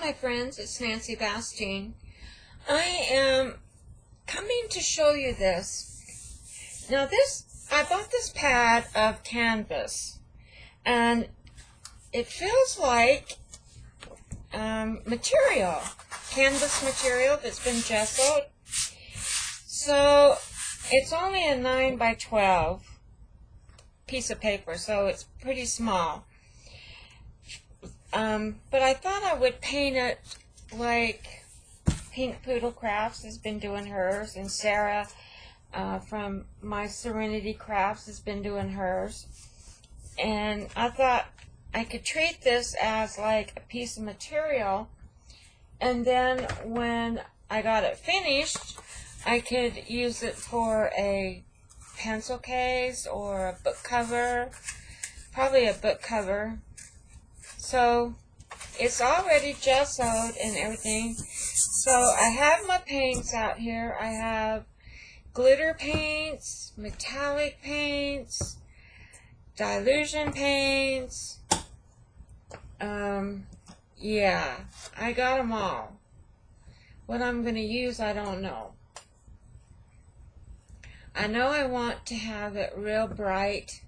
Hi friends, it's Nancy Bastine. I am coming to show you this. Now I bought this pad of canvas, and it feels like material, canvas material that's been gessoed. So it's only a 9 by 12 piece of paper, so it's pretty small. But I thought I would paint it like Pink Poodle Crafts has been doing hers, and Sarah from My Serenity Crafts has been doing hers. And I thought I could treat this as like a piece of material, and then when I got it finished, I could use it for a pencil case or a book cover, probably a book cover. So it's already gessoed and everything. So I have my paints out here. I have glitter paints, metallic paints, dilution paints. Yeah, I got them all. What I'm going to use, I don't know. I know I want to have it real bright.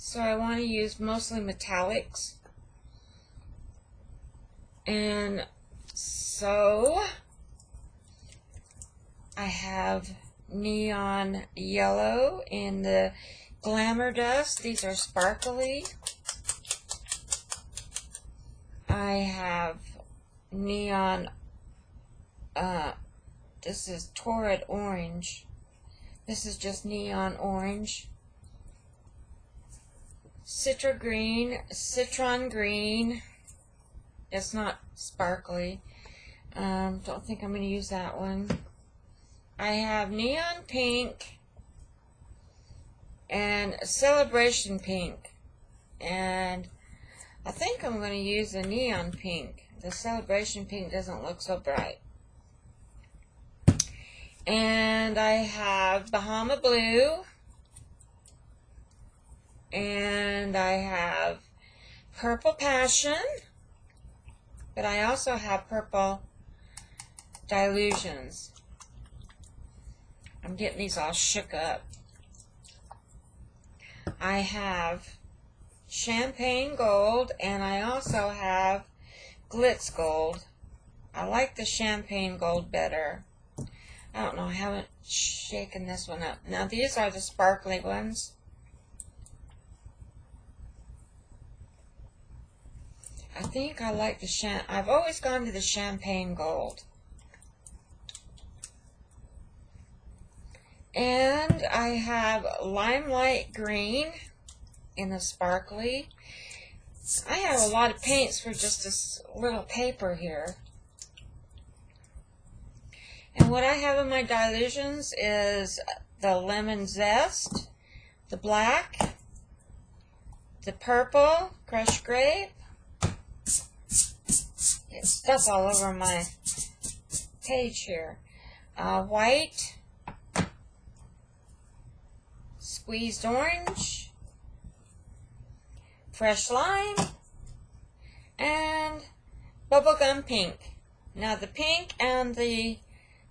So I want to use mostly metallics. And so I have neon yellow in the Glamour Dust. These are sparkly. I have neon, this is Torrid Orange. This is just neon orange. Citron green. It's not sparkly. Don't think I'm going to use that one. I have neon pink and celebration pink, and I think I'm going to use the neon pink. The celebration pink doesn't look so bright. And I have Bahama blue, and I have purple passion, but I also have purple dilutions. I'm getting these all shook up. I have champagne gold, and I also have glitz gold. I like the champagne gold better. I don't know, I haven't shaken this one up. Now these are the sparkly ones. I think I like the I've always gone to the champagne gold. And I have limelight green in the sparkly. I have a lot of paints for just this little paper here. And what I have in my dilutions is the lemon zest, the black, the purple, crushed grape. It's stuff all over my page here. White, squeezed orange, fresh lime, and bubblegum pink. Now the pink and the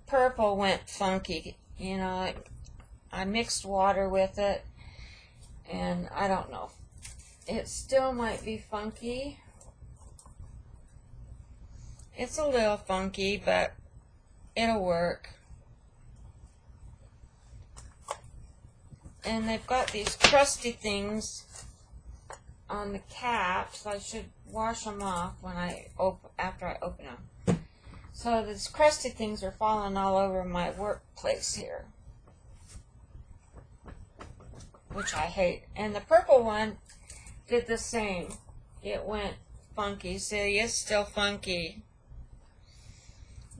purple went funky. You know, I mixed water with it, and I don't know. It still might be funky. It's a little funky, but it'll work. And they've got these crusty things on the caps. I should wash them off when after I open them. So these crusty things are falling all over my workplace here, which I hate. And the purple one did the same. It went funky. See, it's still funky.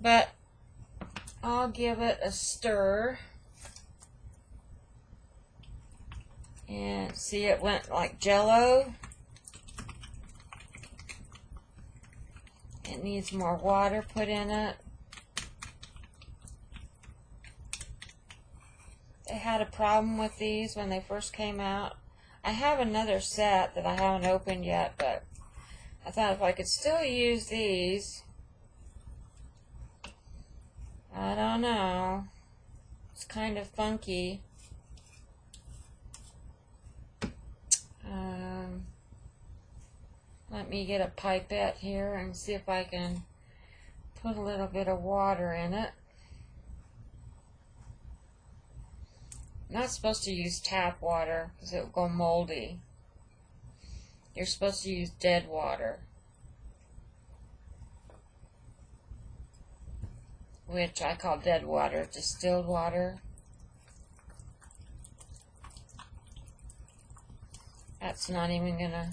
But I'll give it a stir. And see, it went like jello. It needs more water put in it. They had a problem with these when they first came out. I have another set that I haven't opened yet, but I thought if I could still use these, I don't know. It's kind of funky. Let me get a pipette here and see if I can put a little bit of water in it. I'm not supposed to use tap water because it will go moldy. You're supposed to use dead water, which I call dead water, distilled water. That's not even gonna,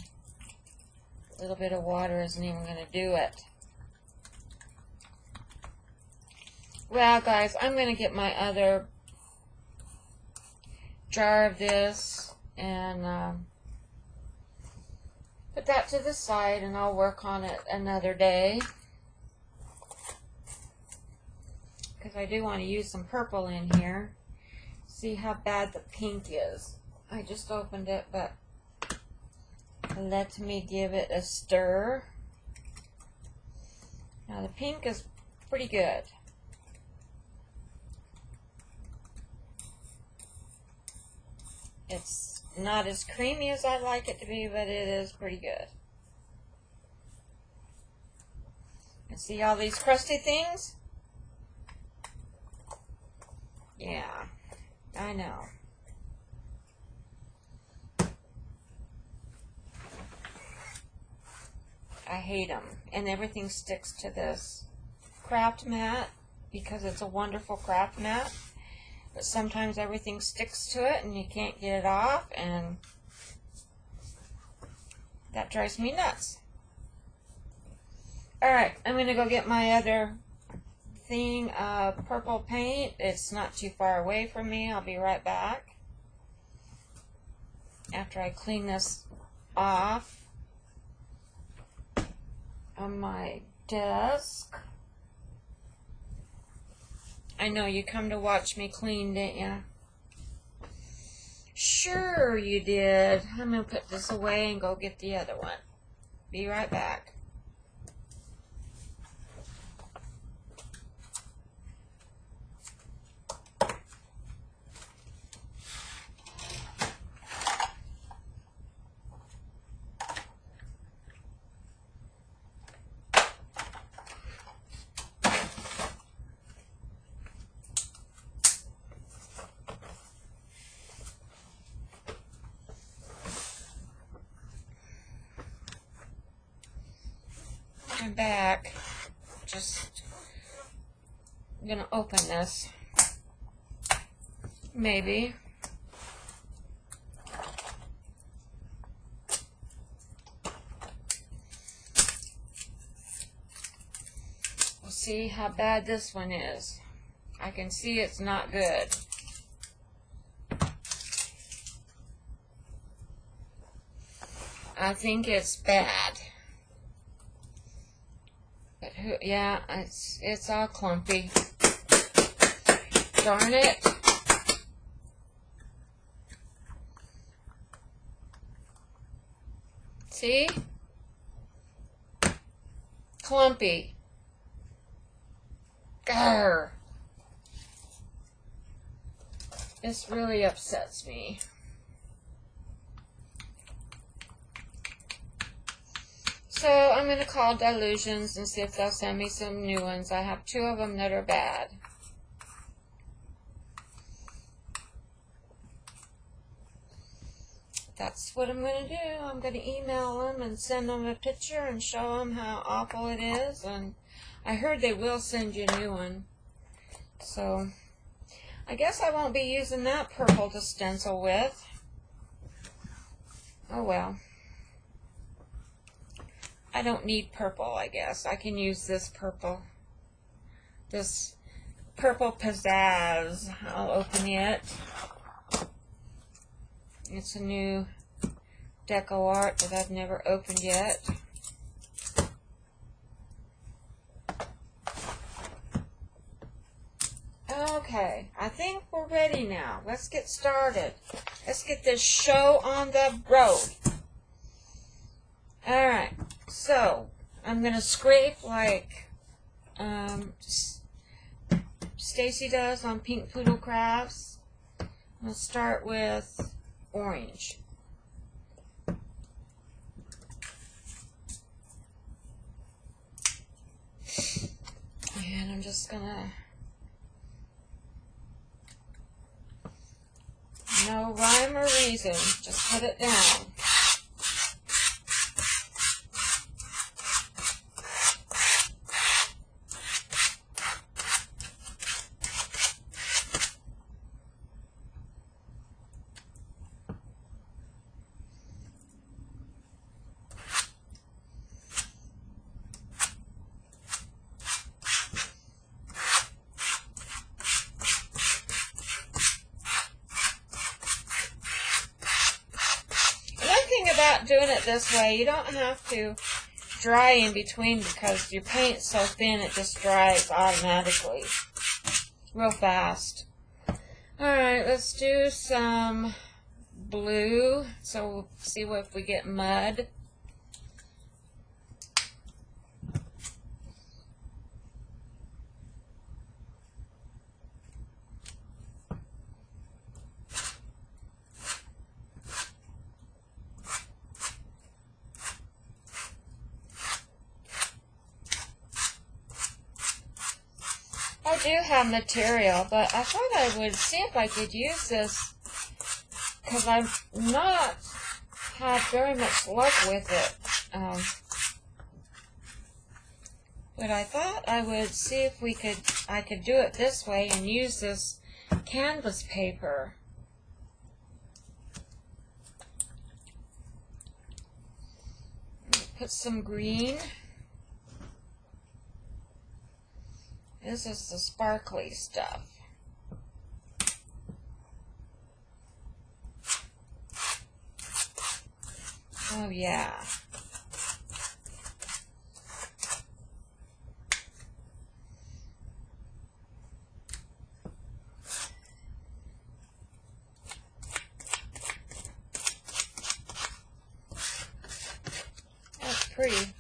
a little bit of water isn't even gonna do it. Well, guys, I'm gonna get my other jar of this and put that to the side, and I'll work on it another day, because I do want to use some purple in here. See how bad the pink is. I just opened it, but let me give it a stir. Now the pink is pretty good. It's not as creamy as I'd like it to be, but it is pretty good. And see all these crusty things? Yeah, I know. I hate them. And everything sticks to this craft mat because it's a wonderful craft mat. But sometimes everything sticks to it and you can't get it off, and that drives me nuts. Alright, I'm going to go get my other thing of purple paint. It's not too far away from me. I'll be right back after I clean this off on my desk. I know you come to watch me clean, didn't you? Sure you did. I'm going to put this away and go get the other one. Be right back. I'm back. I'm gonna open this. Maybe. We'll see how bad this one is. I can see it's not good. I think it's bad. But yeah, it's all clumpy. Darn it. See? Clumpy. Grr. This really upsets me. So I'm going to call Dilutions and see if they'll send me some new ones. I have 2 of them that are bad. That's what I'm going to do. I'm going to email them and send them a picture and show them how awful it is. And I heard they will send you a new one. So I guess I won't be using that purple to stencil with. Oh well. I don't need purple, I guess. I can use this purple. This purple pizzazz. I'll open it. It's a new deco art that I've never opened yet. Okay, I think we're ready now. Let's get started. Let's get this show on the road. Alright, so I'm going to scrape like Stacy does on Pink Poodle Crafts. I'm going to start with orange. And I'm just going to... No rhyme or reason, just put it down. About doing it this way, you don't have to dry in between because your paint's so thin it just dries automatically real fast. Alright, let's do some blue, so we'll see if we get mud. I do have material, but I thought I would see if I could use this because I've not had very much luck with it. But I thought I would see if I could do it this way and use this canvas paper. Put some green. This is the sparkly stuff. Oh yeah. That's pretty.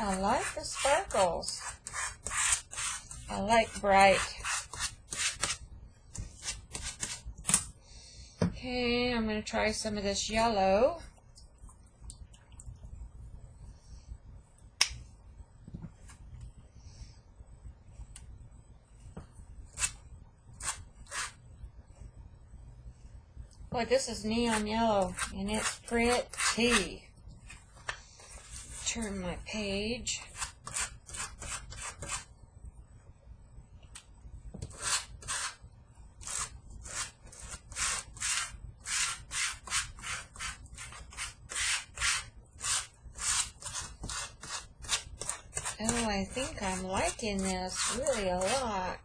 I like the sparkles. I like bright. Okay, I'm going to try some of this yellow. Boy, this is neon yellow, and it's pretty. Turn my page. Oh, I think I'm liking this really a lot.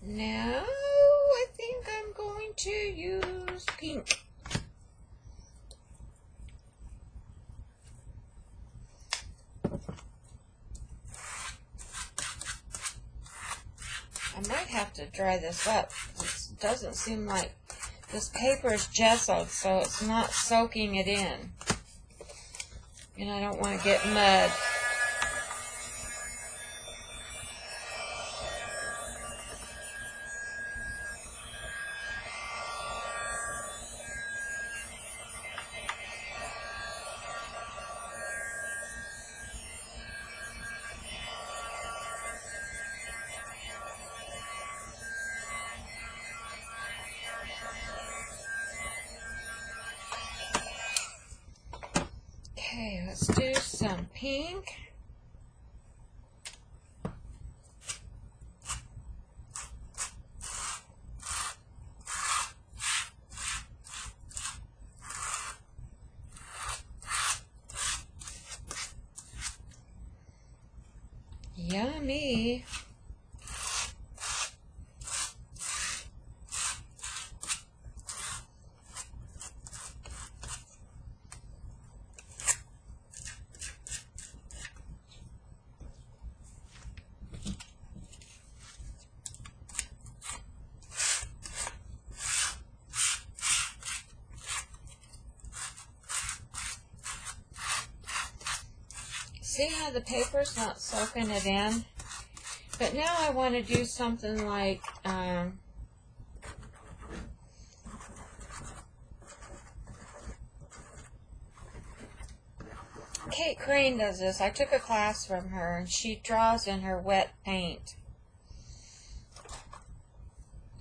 Now, I think I'm going to use pink. I might have to dry this up. It doesn't seem like this paper is gessoed, so it's not soaking it in. And I don't want to get mud. Okay, let's do some pink. see. See how the paper's not soaking it in? But now I want to do something like, Kate Crane does this. I took a class from her, and she draws in her wet paint.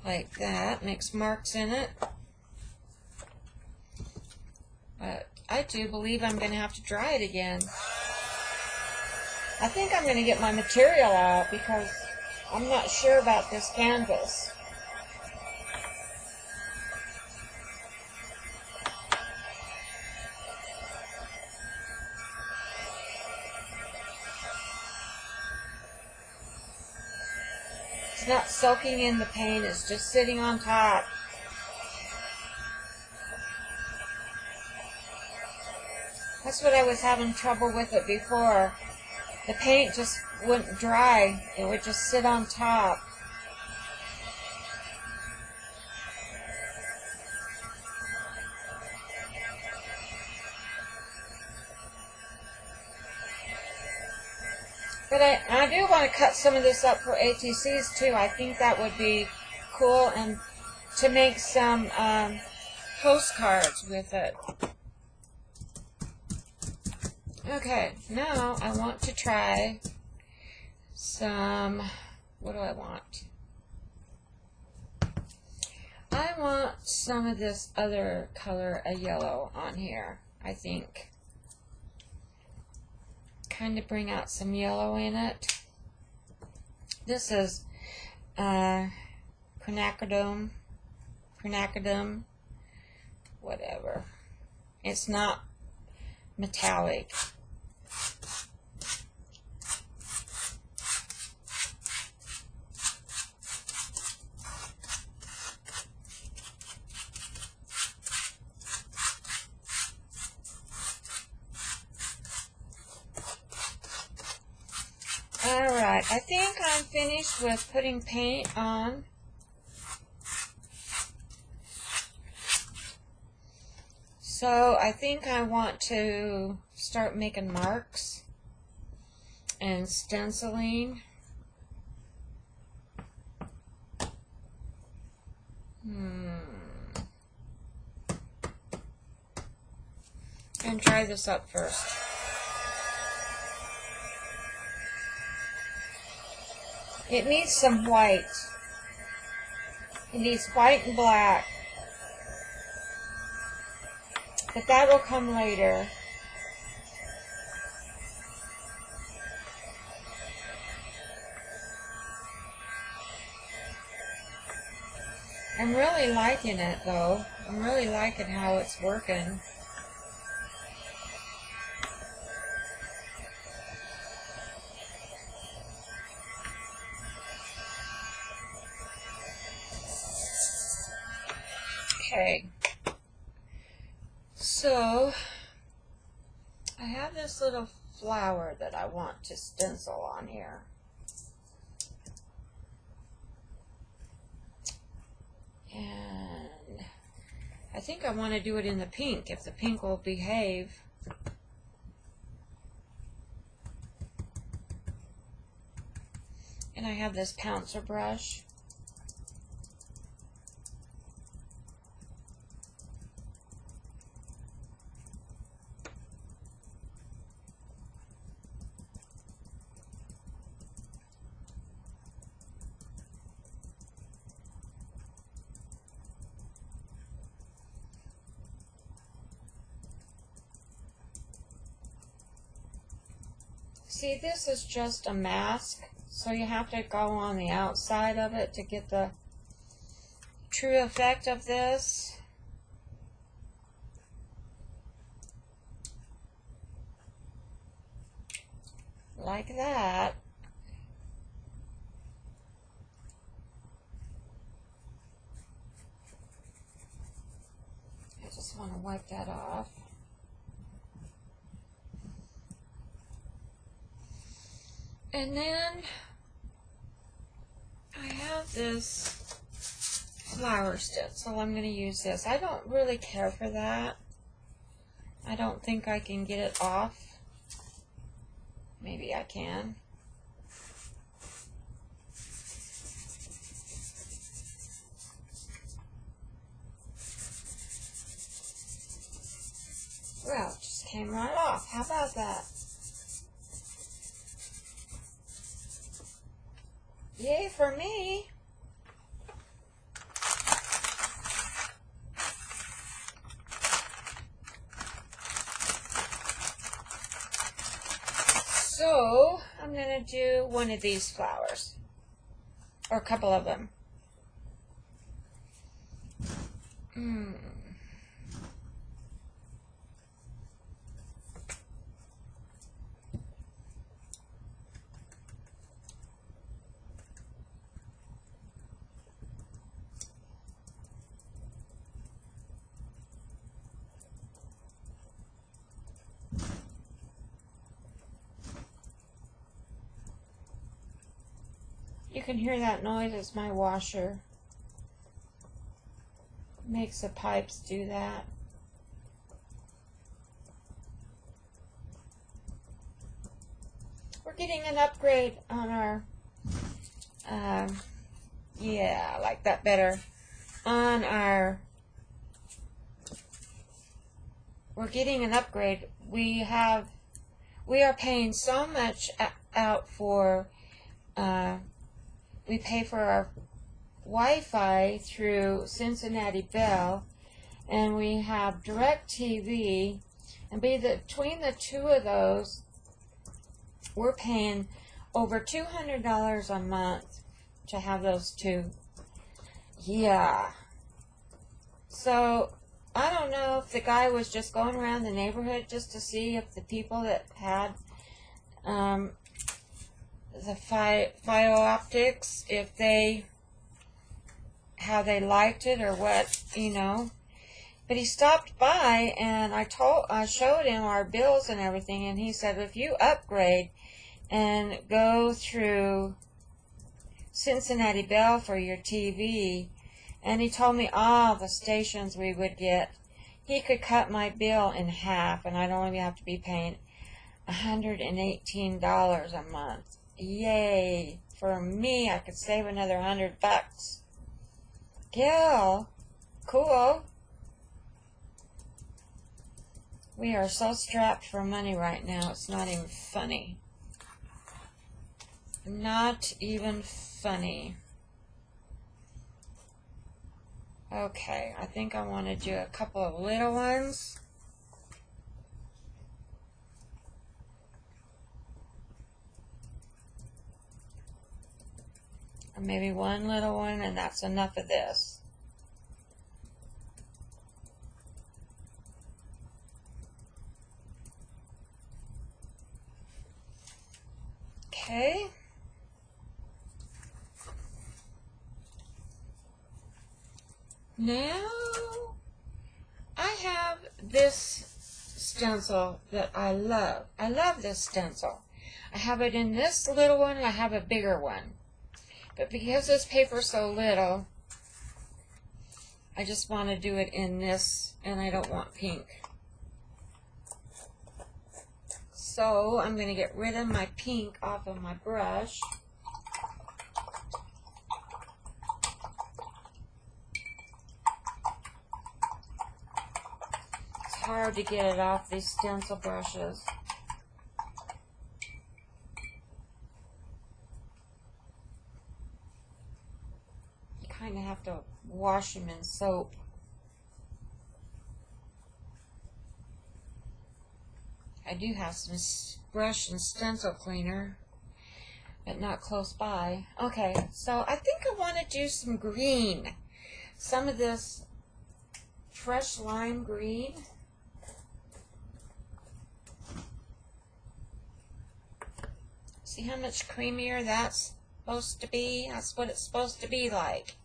Like that. Makes marks in it. But I do believe I'm going to have to dry it again. I think I'm going to get my material out because I'm not sure about this canvas. It's not soaking in the paint, it's just sitting on top. That's what I was having trouble with it before. The paint just wouldn't dry. It would just sit on top. But I do want to cut some of this up for ATCs too. I think that would be cool, and to make some postcards with it. Okay, now I want to try some, what do I want? I want some of this other color, a yellow, on here, I think. Kind of bring out some yellow in it. This is quinacridone, whatever. It's not metallic. Alright, I think I'm finished with putting paint on. So I think I want to start making marks and stenciling. And dry this up first. It needs some white. It needs white and black. But that will come later. I'm really liking it though. I'm really liking how it's working. Okay, so I have this little flower that I want to stencil on here. And I think I want to do it in the pink, if the pink will behave. And I have this pouncer brush. See, this is just a mask, so you have to go on the outside of it to get the true effect of this. Like that. I'll wipe that off. And then I have this flower stencil. I'm going to use this. I don't really care for that. I don't think I can get it off. Maybe I can. Well, it just came right off. How about that? Yay for me. So, I'm going to do one of these flowers. Or a couple of them. You can hear that noise. It's my washer. Makes the pipes do that. We're getting an upgrade on our, yeah, I like that better. On our, we're getting an upgrade. We are paying so much out for, we pay for our Wi-Fi through Cincinnati Bell, and we have DirecTV, and between the two of those, we're paying over $200 a month to have those two. Yeah. So, I don't know if the guy was just going around the neighborhood just to see if the people that had the Fido Optics, if they, how they liked it or what, you know. But he stopped by, and I showed him our bills and everything, and he said, if you upgrade and go through Cincinnati Bell for your TV, and he told me all the stations we would get, he could cut my bill in half, and I'd only have to be paying $118 a month. Yay! For me, I could save another $100. Yeah, cool. We are so strapped for money right now, it's not even funny. Not even funny. Okay, I think I want to do a couple of little ones. Or maybe one little one, and that's enough of this. Okay. Now, I have this stencil that I love. I love this stencil. I have it in this little one, and I have a bigger one. But because this paper's so little, I just want to do it in this, and I don't want pink. So, I'm going to get rid of my pink off of my brush. It's hard to get it off these stencil brushes. You kind of have to wash them in soap. I do have some brush and stencil cleaner, but not close by. Okay, so I think I want to do some green. Some of this fresh lime green. See how much creamier that's supposed to be? That's what it's supposed to be like.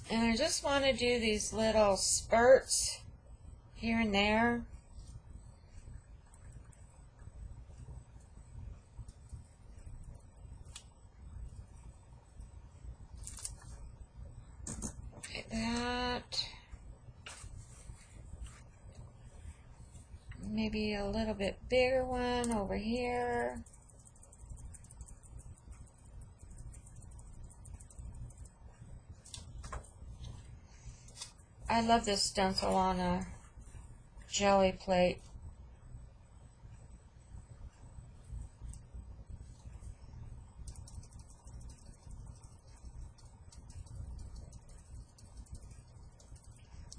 And I just want to do these little spurts here and there. Like that. Maybe a little bit bigger one over here. I love this stencil on a jelly plate.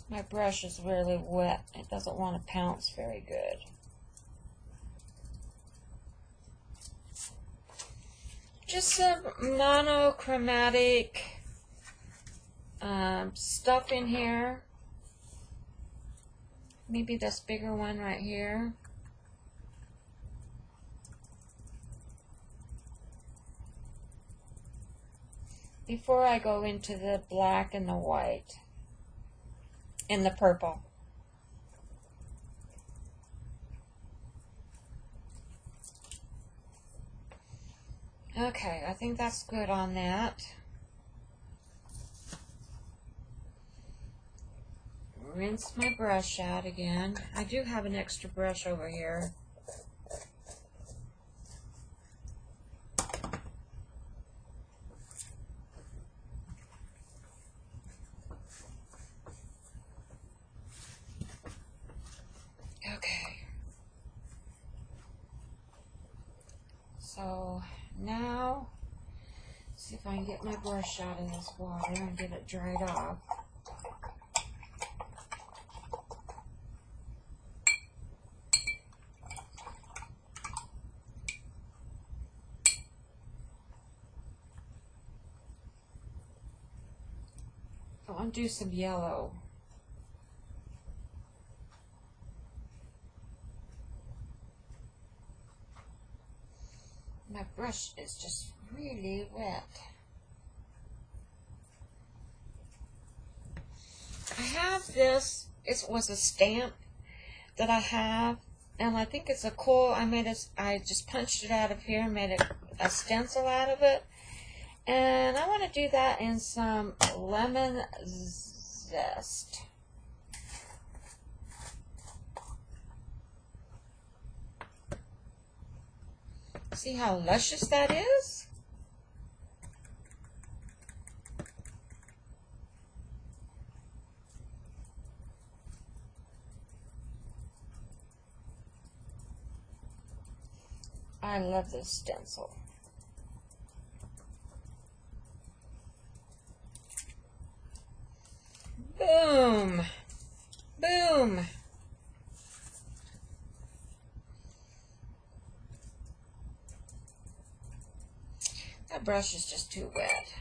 My brush is really wet. It doesn't want to pounce very good. Just some monochromatic stuff in here. Maybe this bigger one right here. Before I go into the black and the white and the purple. Okay, I think that's good on that. Rinse my brush out again. I do have an extra brush over here. Okay. So now, see if I can get my brush out of this water and get it dried off. I want to do some yellow. My brush is just really wet. I have this, it was a stamp that I have, and I think it's a cool, I just punched it out of here and made a stencil out of it. And I want to do that in some lemon zest. See how luscious that is? I love this stencil. Boom! Boom! That brush is just too wet.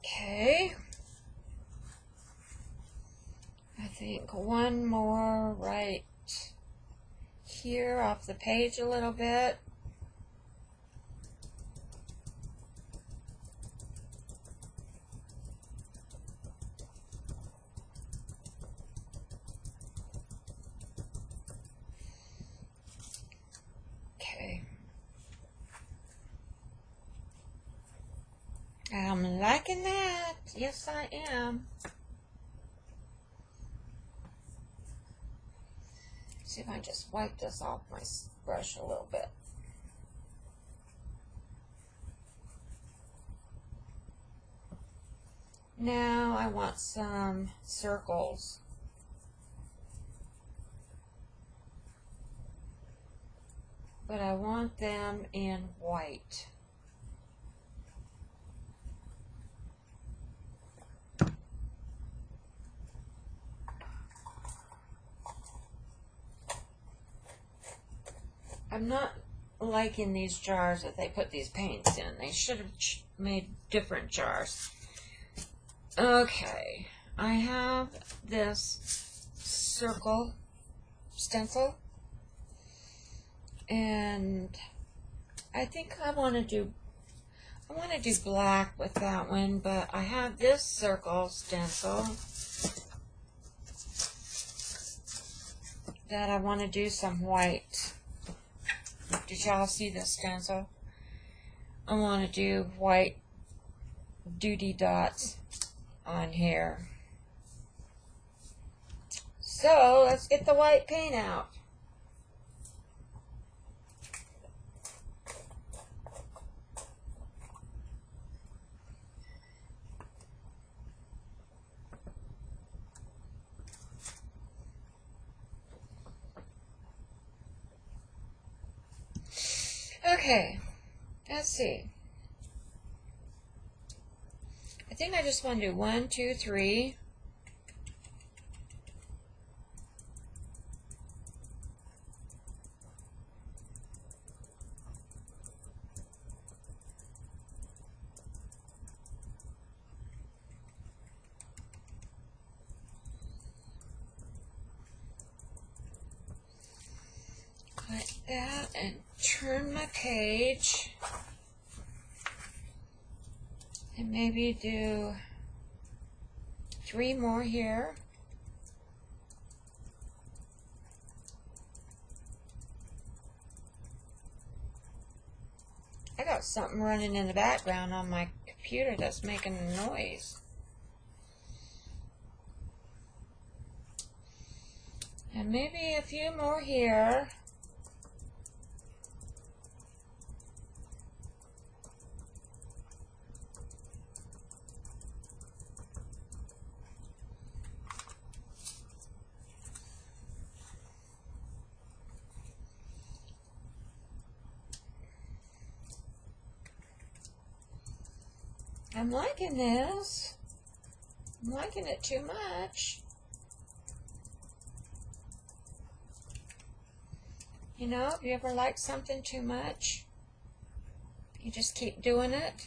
Okay. I think one more right here off the page a little bit. I'm liking that. Yes, I am. See if I can just wipe this off my brush a little bit. Now I want some circles. But I want them in white. I'm not liking these jars that they put these paints in. They should have made different jars. Okay, I have this circle stencil, and I think I want to do black with that one, but I have this circle stencil that I want to do some white. Did y'all see this stencil? I want to do white duty dots on here. So let's get the white paint out. Okay, let's see. I think I just want to do 1, 2, 3. Like that, and turn my page. And maybe do 3 more here. I got something running in the background on my computer that's making a noise. And maybe a few more here. I'm liking this. I'm liking it too much. You know, if you ever like something too much, you just keep doing it.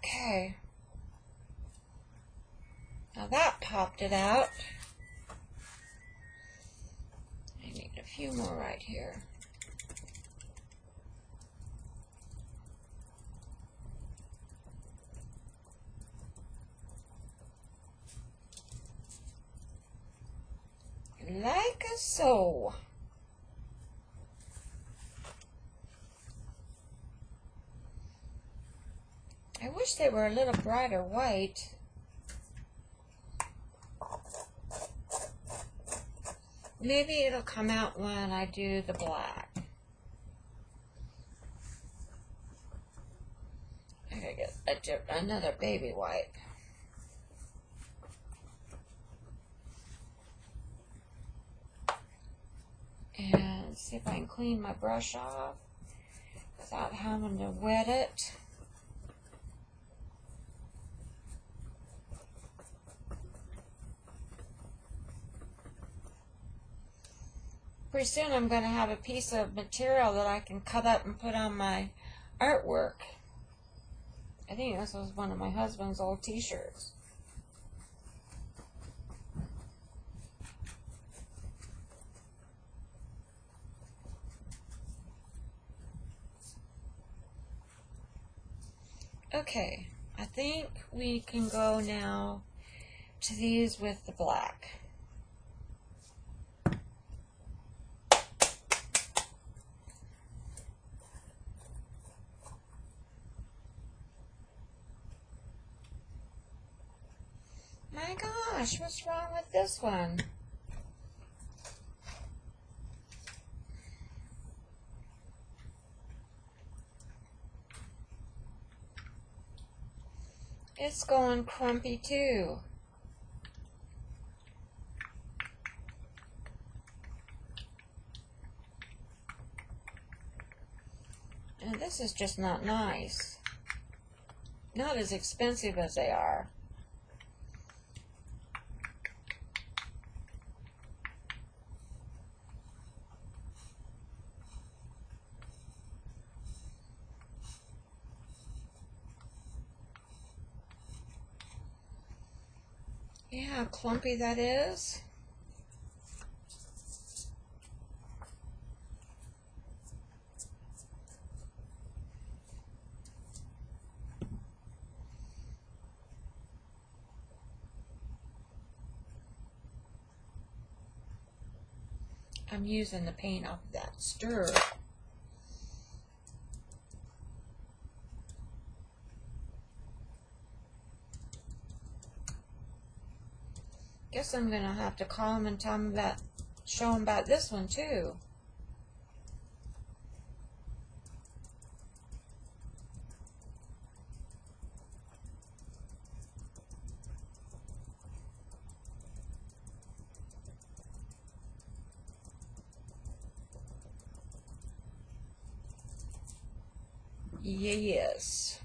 Okay. Now that popped it out. I need a few more right here. Like so. I wish they were a little brighter white. Maybe it'll come out when I do the black. I gotta get another baby wipe. And see if I can clean my brush off without having to wet it. Pretty soon I'm going to have a piece of material that I can cut up and put on my artwork. I think this was one of my husband's old t-shirts. Okay, I think we can go now to these with the black. My gosh, what's wrong with this one? It's going crumpy too. this is just not nice. Not as expensive as they are. Yeah, how clumpy that is. I'm using the paint off of that stir. Guess I'm gonna have to call them and tell them about, show them about this one too. Yes.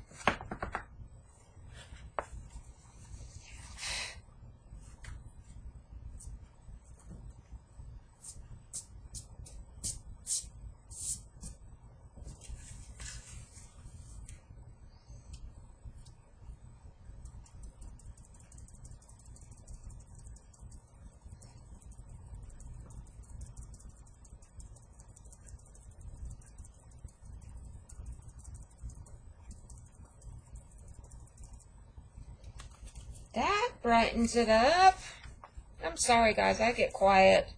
That brightens it up. I'm sorry guys, I get quiet.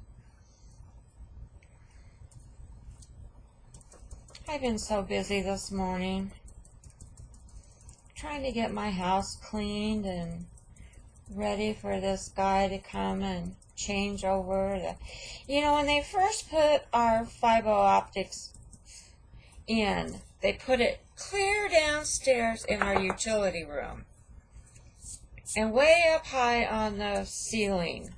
I've been so busy this morning. Trying to get my house cleaned and ready for this guy to come and change over the, you know, when they first put our fiber optics in, they put it clear downstairs in our utility room and way up high on the ceiling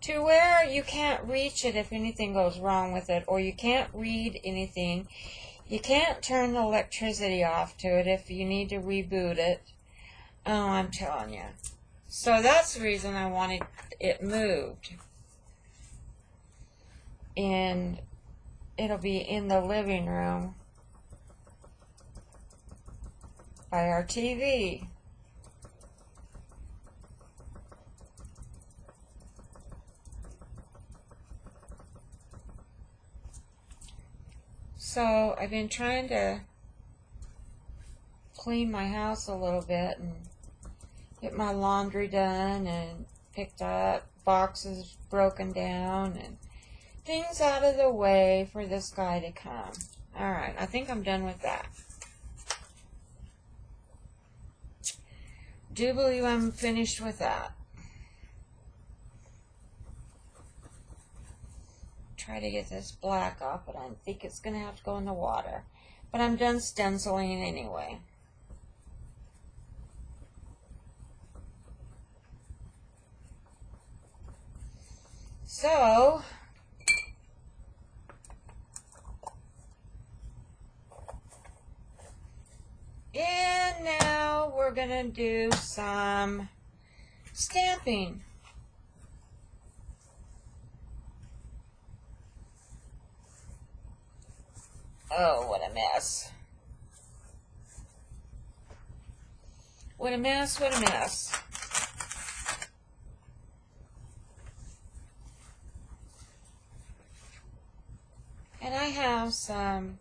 to where you can't reach it if anything goes wrong with it, or you can't read anything. You can't turn the electricity off to it if you need to reboot it. Oh, I'm telling you. So that's the reason I wanted it moved. And it'll be in the living room by our TV. So I've been trying to clean my house a little bit and get my laundry done and picked up, boxes broken down and things out of the way for this guy to come. Alright, I think I'm done with that. Do believe I'm finished with that. Try to get this black off, but I think it's going to have to go in the water. But I'm done stenciling anyway. So, and now we're going to do some stamping. Oh, what a mess. What a mess, what a mess. And I have some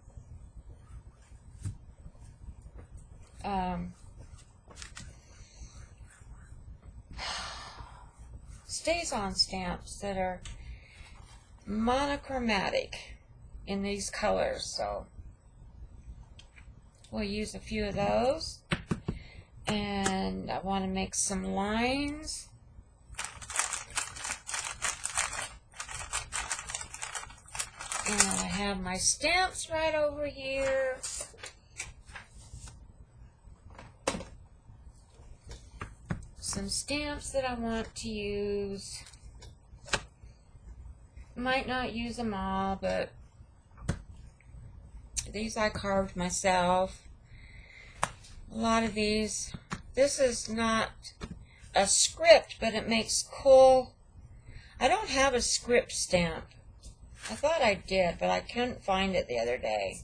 stays on stamps that are monochromatic in these colors, so we'll use a few of those. And I want to make some lines. And I have my stamps right over here. Some stamps that I want to use. Might not use them all, but These I carved myself. A lot of these. This is not a script, but it makes cool. I don't have a script stamp. I thought I did, but I couldn't find it the other day.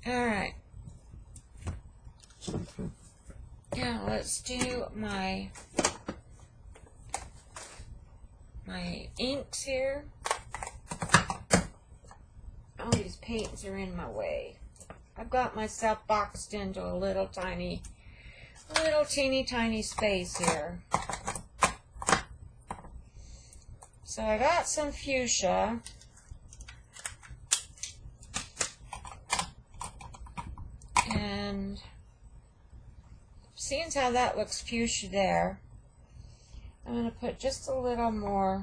Alright. Now let's do my inks here. All these paints are in my way. I've got myself boxed into a little teeny tiny space here. So I got some fuchsia. And seeing as how that looks fuchsia there, I'm going to put just a little more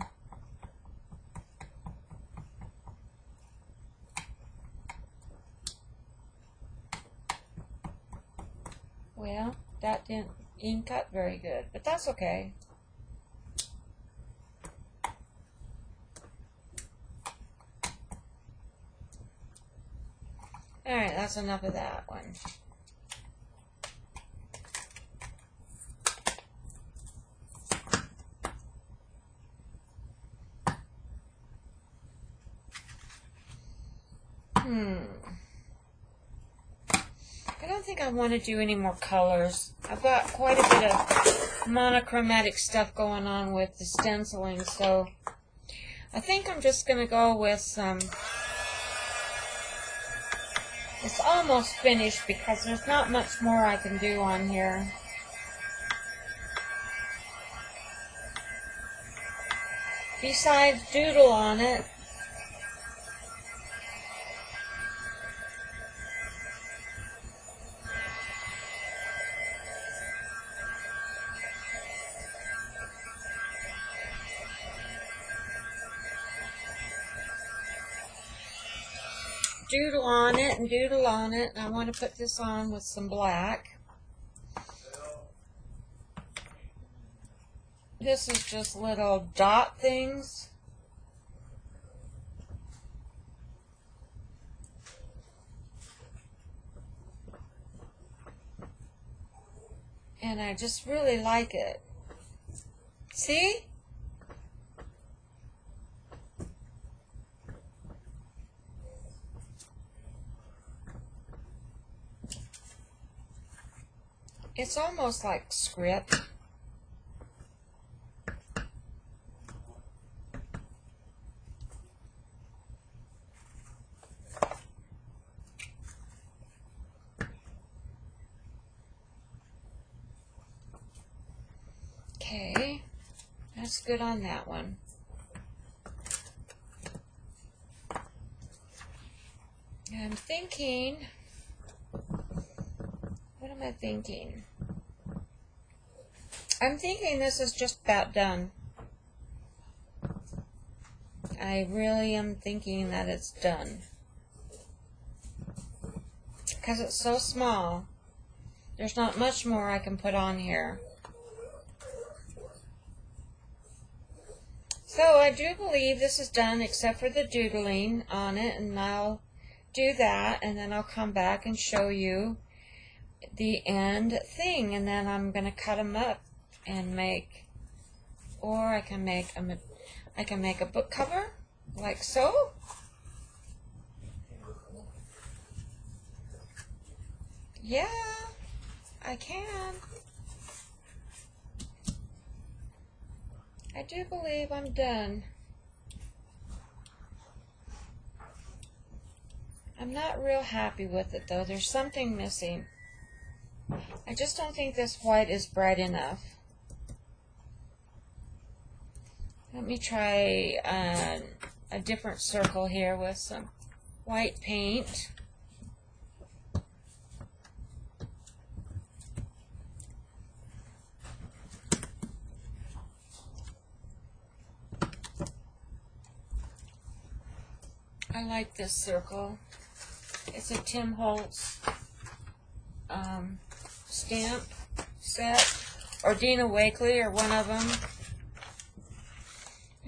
well, that didn't ink up very good, but that's okay. Alright, that's enough of that one. I don't think I want to do any more colors. I've got quite a bit of monochromatic stuff going on with the stenciling, so I think I'm just going to go with some. It's almost finished because there's not much more I can do on here. Besides doodle on it. Doodle on it and doodle on it, and I want to put this on with some black. This is just little dot things. And I just really like it. See? It's almost like script. Okay, that's good on that one. I'm thinking, what am I thinking? I'm thinking this is just about done. I really am thinking that it's done. Because it's so small, there's not much more I can put on here. So I do believe this is done except for the doodling on it, and I'll do that, and then I'll come back and show you the end thing, and then I'm going to cut them up and make, or I can make a book cover like so. Yeah, I can. I do believe I'm done. I'm not real happy with it though. There's something missing. I just don't think this white is bright enough. Let me try a different circle here with some white paint. I like this circle. It's a Tim Holtz stamp set, or Dina Wakley, or one of them.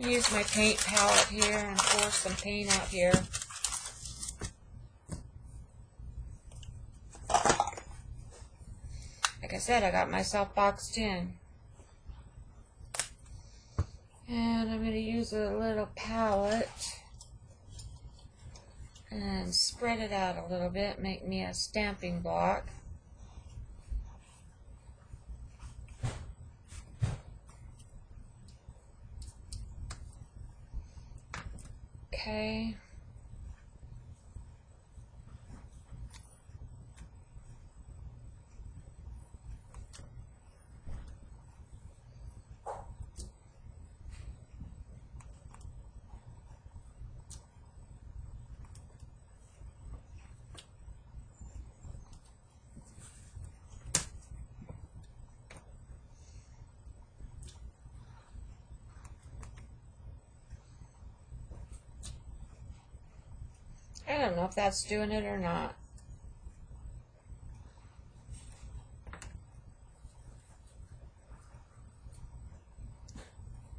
Use my paint palette here and pour some paint out here. Like I said, I got myself boxed in. And I'm going to use a little palette and spread it out a little bit, make me a stamping block. Okay. I don't know if that's doing it or not.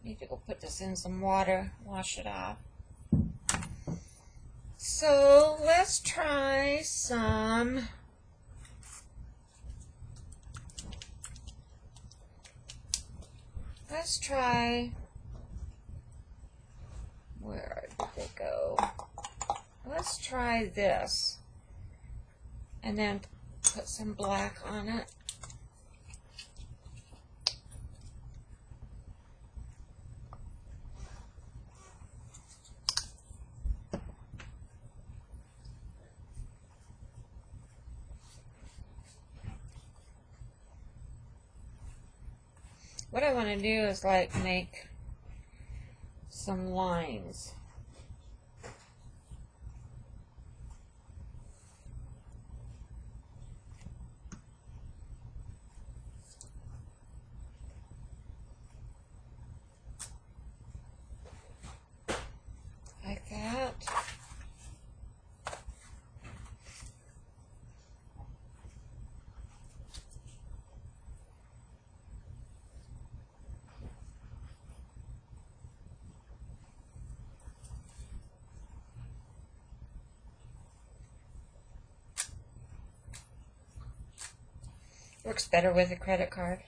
Need to go put this in some water, wash it off. So let's try some where did they go? Let's try this and then put some black on it. What I want to do is like make some lines. Like that. Works better with a credit card.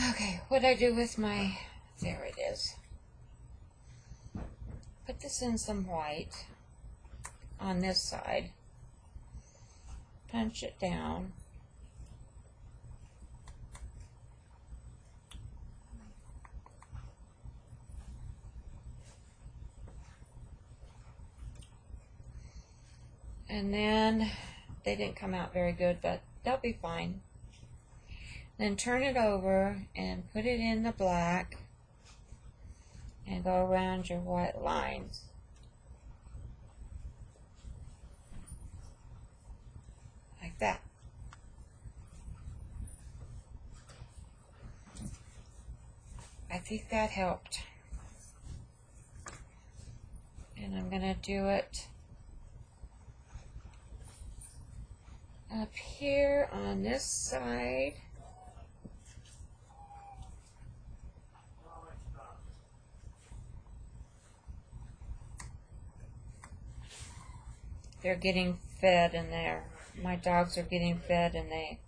Okay, what I do with my, there it is. Put this in some white on this side. Punch it down. And then, they didn't come out very good, but they'll be fine. Then turn it over and put it in the black and go around your white lines. Like that. I think that helped. And I'm going to do it up here on this side. They're getting fed in there. My dogs are getting fed and they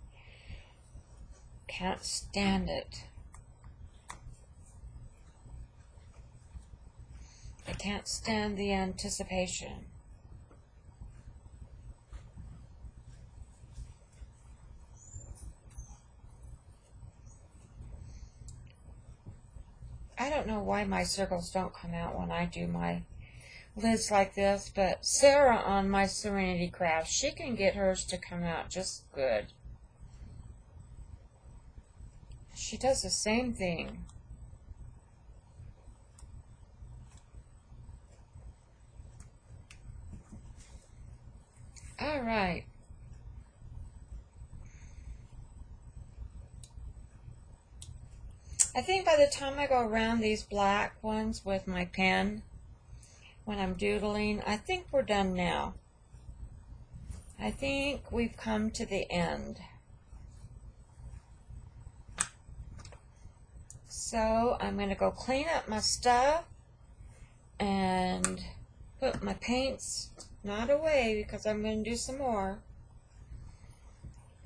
can't stand it. They can't stand the anticipation. I don't know why my circles don't come out when I do my lids like this, but Sarah on my Serenity Craft, she can get hers to come out just good. She does the same thing. All right. I think by the time I go around these black ones with my pen, when I'm doodling, I think we're done now. I think we've come to the end. So I'm going to go clean up my stuff and put my paints not away because I'm going to do some more.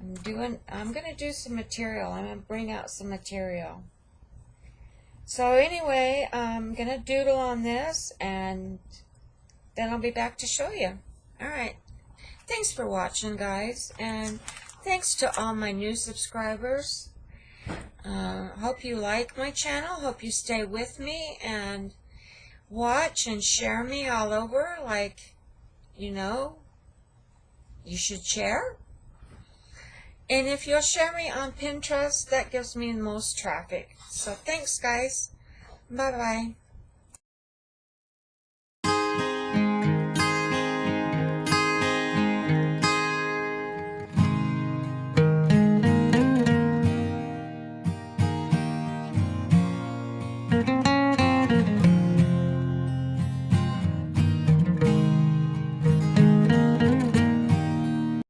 I'm going to do some material. I'm going to bring out some material. So anyway, I'm going to doodle on this and then I'll be back to show you. Alright. Thanks for watching, guys. And thanks to all my new subscribers. Hope you like my channel. Hope you stay with me and watch and share me all over. Like, you know, you should share. And if you'll share me on Pinterest, that gives me the most traffic. So thanks, guys. Bye-bye.